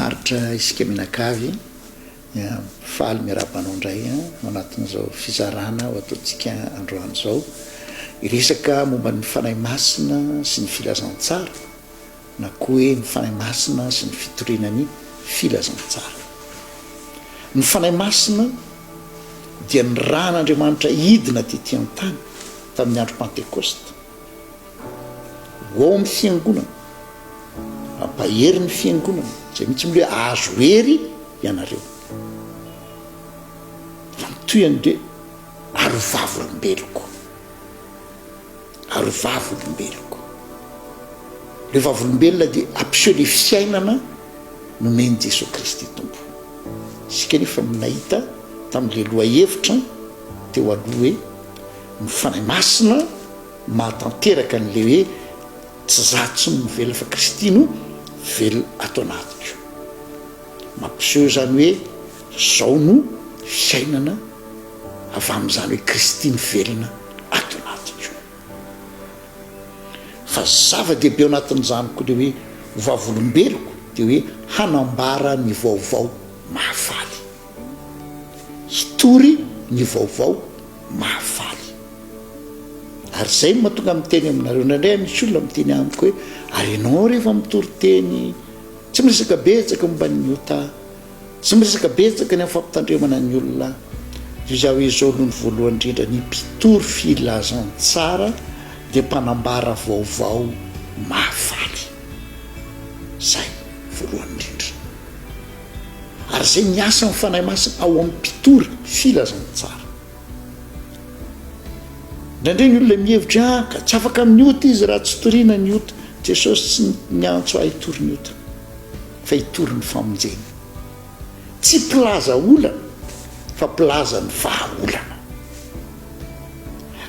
mahafinaritra isika mianakavy faly miarabanao indray anatin'izao fizarana ho ataontsika androany zao iresaka momba ny fanahy masina sy ny filazantsara na koa hoe ny fanahy masina sy ny fitorinany filazantsara. Ny fanahy masina dia ny ran'Andriamanitra idina tetỳ an-tany tamin'ny andro Pentecoste ho ao amin'ny fiangonana ampahery ny fiangonana zay mitsy mile azo hery ianareo famitoyany de arovavo olombeloko le vavolombelona dia ampiseho le fiainana nomeny Jesosy Kristy tompo. Isika nefa nahita tamin'le loha hevitra teo aloha hoe ny fanahy masina mahatanteraka n'le hoe tsy zatsy ny velona fa Kristy no velona ato anatiko. Mampiseho zany hoe zao no fiainana avy amin'izany hoe Kristy ny velona ato anatiko. Fa zava-dehibe ao anatin'izany koa le hoe vavolombeloko dia hoe hanambara ny vaovao mahafaly, hitory ny vaovao mahafaly. Ary zay no mahatonga miteny aminareo nandray misy olona miteny amiko hoe ary ianao rehefa mitory teny tsy miresaka betsaka momba ny ota, tsy miresaka betsaka ny fampitandremana ny olona. Iza hoe zao aloha ny voalohany indrindra ny mpitory filazantsara dia mpanambara vaovao mahafaly. Zay voalohany indrindra. Ary zay ny asa ny fanahy masina ao amin'ny mpitory filazantsara. Ndraindray ny olona mihevitra ka tsy afaka amin'ny ota izy raha tsy toriana ny ota. Jesosy tsy niantso ahy hitory ny ota fa hitory ny famonjena, tsy mpilaza olana fa mpilaza ny vahaolana.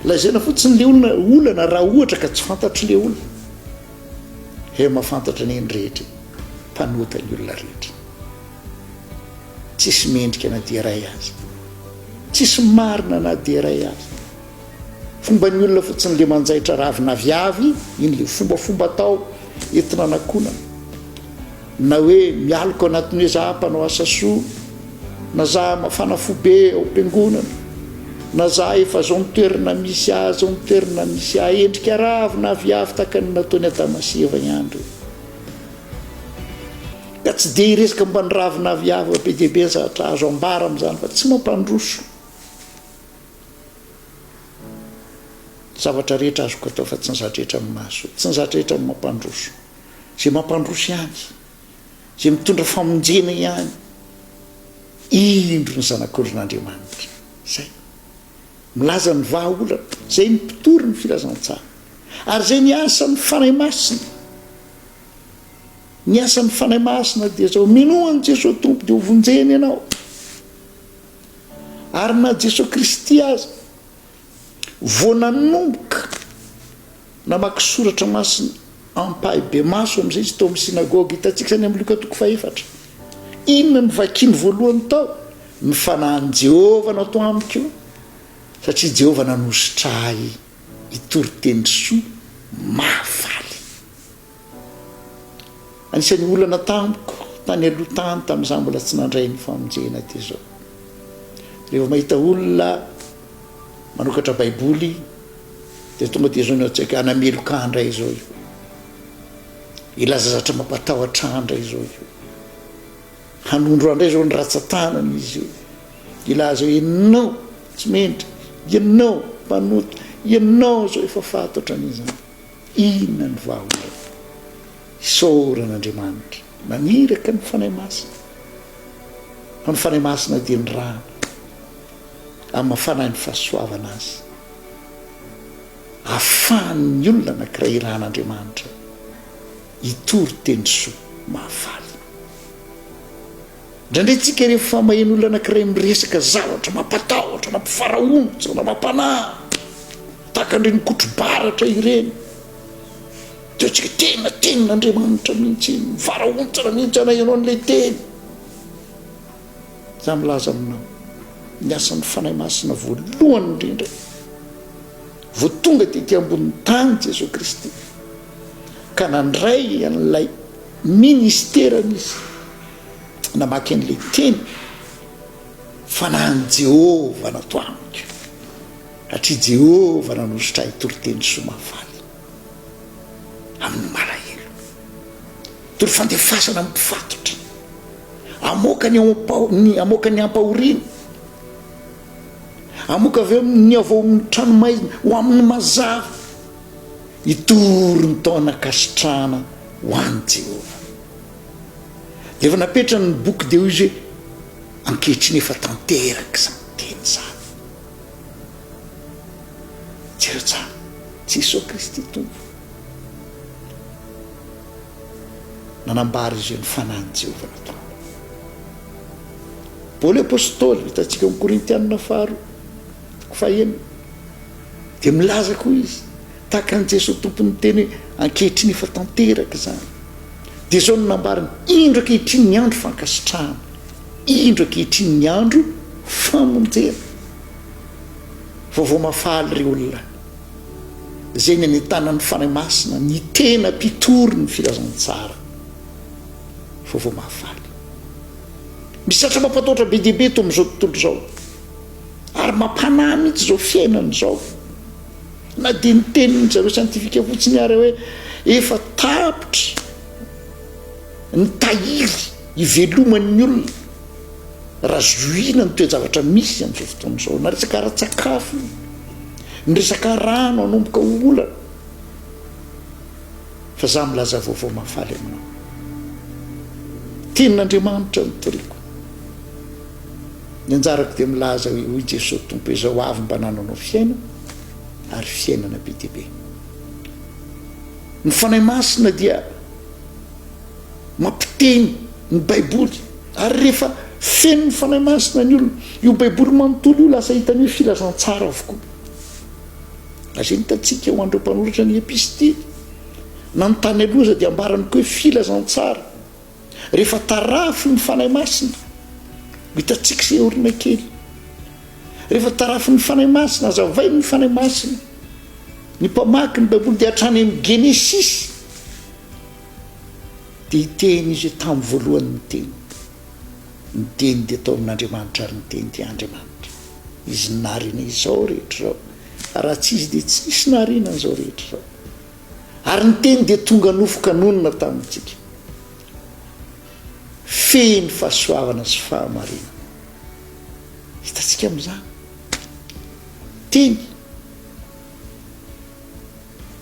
Lazaina fotsiny le olana raha ohatra ka tsy fantatry le olona mahafantatra ny eny rehetra mpanota ny olona rehetra. Tsisy mendrika na dia ray azy, tsisy marina na dia ray azy. Fomba ny olona fotsiny le manjaitra ravina viavy iny le fombafomba tao entina anakonana, na hoe mialoko anatin'ny hoe za mpanao asa soa, na za mafana fo be ao am-piangonana, na za efa zao mitoerina misy ahy zao mitoerina misy ahy, endrika ravina viavy taka ny nataony Adamasieva ihany reo. Ka tsy dia iresaka mba ny ravina viavy be dia be zatra azo ambara amin'izany fa tsy mampandroso. Zavatra rehetra azoko atao fa tsy ny zavatra rehetra amin'ny maso, tsy ny zavatra rehetra mampandroso. Zay mampandroso ihany, zay mitondra famonjena ihany, indro ny zanak'olon'Andriamanitra. Zay milaza ny vahaolana, zay ny mpitory ny filazantsara. Ary zay ny asa ny fanahy masina. Ny asa ny fanahy masina dia zao minoany Jesosy tompo dia hovonjeny ianao. Ary na Jesosy Kristy aza vao nanomboka namaky soratra masina ampahy be maso amin'izay izy tao amin'ny sinagogy hitantsika zany amin'ny Luka 4:4. Inona ny vakiny voalohany tao? Ny fanahany Jehovah natao amiko io, satria Jehovah nanositra ahy hitory teny soa mahafaly. Anisan'ny olana tamiko tany aloha tany tamin'izany mbola tsy nandray ny famonjena ty zao. Rehefa mahita olona manokatra baiboly dia tonga dia zao ny atsaika anamelokandra izao io, ilaza zatra mampatahotra andra izao io, hanondro andray zao ny ratsan-tanana izy io, ilaza hoe ianao tsy mendry, ianao mpanota, ianao zao efa fatotra an'izany. Inona ny vahaolana? Isaoran'Andriamanitra maniraka ny fanahy masina. Fa ny fanahy masina dia ny rana amin'ny mafana ny fahasoavana azy, ahafahan'ny olona anankiray ran'Andriamanitra hitory teny soa mahafaly. Indraindray tsika rehefa maheno olona anankiray miresaka zavatra mampatahotra na mpifaraontsa na mampanahy tahaka an'ireny kotrobaratra ireny, dia tsika tena tenin'Andriamanitra mihitsy mifaraontsana mihitsy ana ianao an'ilay teny. Za milaza aminao ny asan'ny fanahy masina voalohany indrindra vao tonga tetỳ ambonin'ny tany Jesosy Kristy ka nandray an'ilay ministeran'izy namaky an'le teny fanahany Jehova nato amiko satria Jehova nanositra hitoroteny somafaly amin'ny malahelo tory fandefasana mmpifatotra amoaka ny ampahoriana amoaka avy eo ny avao amin'ny tranomaizina ho amin'ny mazava hitory ny tao anakasitrahana ho an'ny Jehova dia efa napetra ny boky dia hoy izy hoe ankehitriny efa tanteraka izany teny izany jereo tsara Jesosy Kristy tompo nanambary izy eo ny fanahiny Jehova natao Paoly apôstôly hitantsika amin'ny Korintianina fahaenina dia milaza koa izy tahaka ny Jesosy tompony teny ankehitriny efa tanteraka izany dia zao no nambariny indro ankehitriny ny andro fankasitrahana indro ankehitriny ny andro famonjena vaovao mafaly ry olona zay ny anentana ny fanahy masina ny tena mpitory ny filazantsara vaovao mafaly misy satra mampataotra be diabe to amin'izao tontolo izao ary mampanahy mihitsy zao fiainana izao na dia ny teniny zareo siantifika fotsiny ary hoe efa tapitra ny tahiry ivelomany olona raha zoina ny toe-javatra misy amin'izao fotoana izao na resaka ara-tsakafo ny resaka rano anomboka olana fa za milaza vaovao mafaly aminao tenin'Andriamanitra nitoriko ny anjarako dia milaza hoy Jesosy tompo izao avy mba nananao fiainana ary fiainana be diabe ny fanahy masina dia mampiteny ny baiboly ary rehefa feno ny fanahy masina ny olona io baiboly manontolo io lasa hitany hoe filazantsara avokoa azay nitatsika ho andreo mpanoratra ny epistily na ny tany aloza dia ambarany koa hoe filazantsara rehefa tarafy ny fanahy masina hitatsika izay orina kely rehefa tarafy ny fanahy masina azavay ny fanahy masina ny mpamaky ny baiboly dia hatrany amin'ny Genesisy dia hiteny izy hoe tamin'ny voalohany ny teny dia tao amin'Andriamanitra ary ny teny dia Andriamanitra izy nahariana izao rehetra zao raha tsy izy dia tsisy nahariana an'izao rehetra zao ary ny teny dia tonga nofoka nonina tamintsika feny fahasoavana sy fahamarina hitatsika amin'izany teny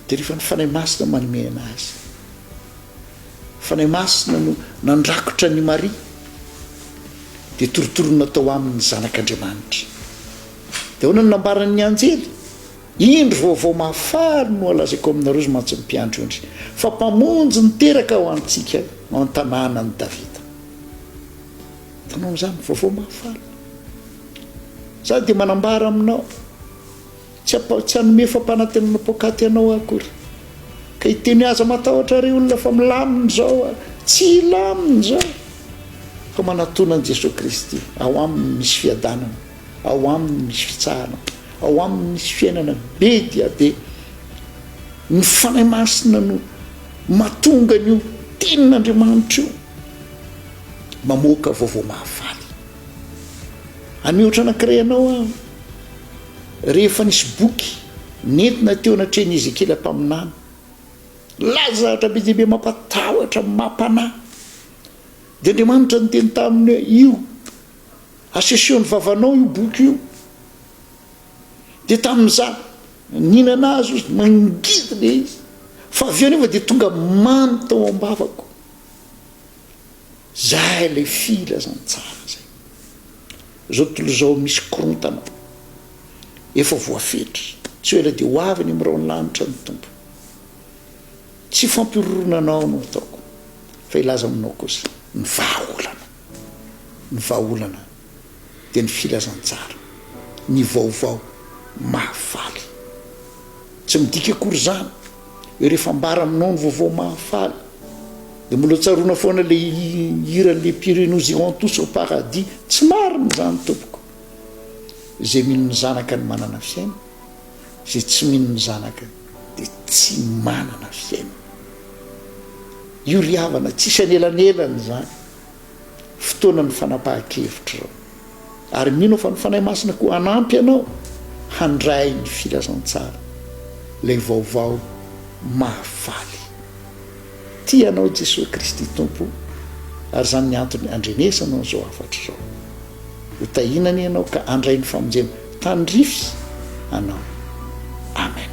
dia rehefa ny fanahy masina manome anazy fanahy masina no nandrakotra ny Maria dia torotorona tao amin'ny zanak'Andriamanitra dia hoana no nambarany anjely indro vaovao mahafaly no alazaiko aminareo zy mantsy mimpiandro indry fa mpamonjy niteraka ho antsika ao an-tanàna ny Davida tanao amin'izany vaovao mahafaly za dia manambara aminao tsy hanome fampanantenana pokaty anao akory ka hiteny aza matahotra ry olona fa milaminy zao tsy laminy zao fa manatona an Jesosy Kristy ao aminy misy fiadanana ao aminy misy fitsahana ao aminy misy fiainana be dia be ny fanahy masina no mahatonga an'io tenin'Andriamanitra io mamoaka vaovao mahafaly amihoatra anankiray ianao aho rehefa nisy boky nentina teo anatreny Ezekely ampaminany lazatra be diabe mampatahotra mampanahy dia Andriamanitra niteny taminy hoe io asesehony vavanao io boky io dia tamin'izany ninana azy izy mangidina izy fa avy eo nefa dia tonga mamy tao ambavako zay ilay filazantsara zay zao tontolo zao misy korontana efa voafetra tsy hoe ela dia ho avy ny mirao ny lanitra ny tompo tsy fampiroronanao no ataoko fa ilaza aminao kosa ny vahaolana dia ny filazantsara ny vaovao mahafaly tsy midika akory zany hoe rehefa ambara aminao ny vaovao mahafaly dia mbola tsaroana foana le hiran'le Pierre nous irons tous au paradis tsy marina zany tompoko zay mino ny zanaka ny manana fiaina zay tsy mino ny zanaka dia tsy manana fiaina io ry havana tsisy anelanyelany zany fotoana ny fanapahan-kevitra zao ary mino fa ny fanahy masina koa hanampy ianao handray ny filazantsara lay vaovao mahafaly tia anao Jesosy Kristy tompo ary zany ny antony andrenesanao zao afatra zao ho tahinany ianao ka andray ny famonjena tandrify anao amen.